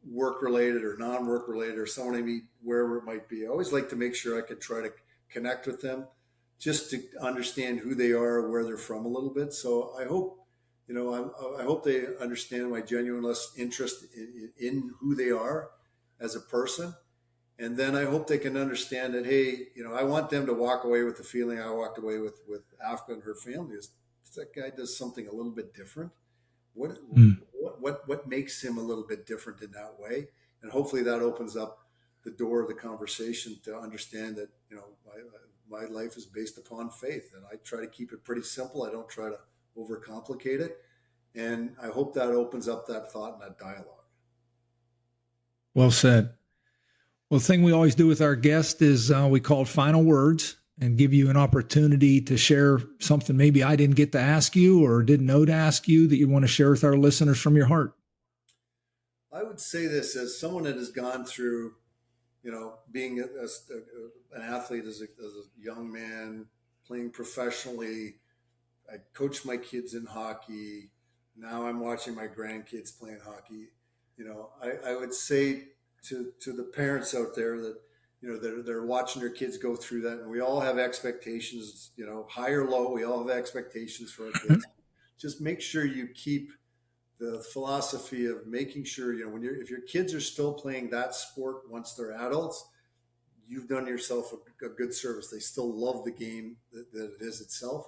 work related or non-work related, or someone I meet, wherever it might be. I always like to make sure I can try to connect with them just to understand who they are, where they're from a little bit. So I hope, I hope they understand my genuine interest in who they are as a person. And then I hope they can understand that, hey, I want them to walk away with the feeling I walked away with Afka and her family, is that guy does something a little bit different. What makes him a little bit different in that way? And hopefully that opens up the door of the conversation to understand that, my life is based upon faith, and I try to keep it pretty simple. I don't try to overcomplicate it. And I hope that opens up that thought and that dialogue. Well said. Well, the thing we always do with our guests is we call it final words, and give you an opportunity to share something maybe I didn't get to ask you or didn't know to ask you that you want to share with our listeners from your heart. I would say this as someone that has gone through, being an athlete as a young man, playing professionally. I coach my kids in hockey. Now I'm watching my grandkids playing hockey. I would say to the parents out there that, they're watching their kids go through that, and we all have expectations, high or low. We all have expectations for our kids. Just make sure you keep the philosophy of making sure, if your kids are still playing that sport once they're adults, you've done yourself a good service. They still love the game that it is itself.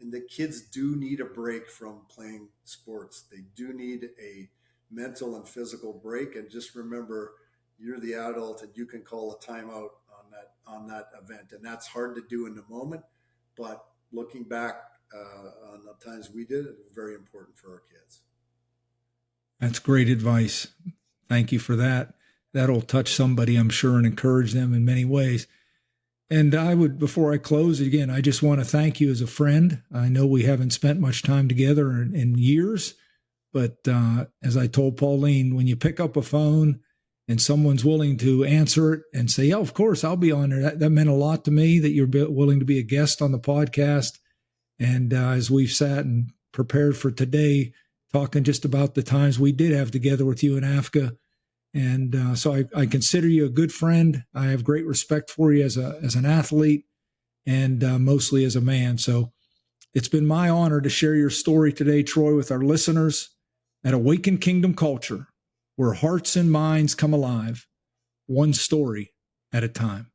And the kids do need a break from playing sports. They do need a mental and physical break. And just remember, you're the adult and you can call a timeout on that event. And that's hard to do in the moment, but looking back on the times we did, it was very important for our kids. That's great advice. Thank you for that. That'll touch somebody, I'm sure, and encourage them in many ways. And I would, before I close again, I just want to thank you as a friend. I know we haven't spent much time together in years, but as I told Pauline, when you pick up a phone and someone's willing to answer it and say, yeah, of course, I'll be on there. That meant a lot to me that you're willing to be a guest on the podcast. And as we've sat and prepared for today, talking just about the times we did have together with you in Africa. And so I consider you a good friend. I have great respect for you as an athlete and mostly as a man. So it's been my honor to share your story today, Troy, with our listeners at Awaken Kingdom Culture, where hearts and minds come alive, one story at a time.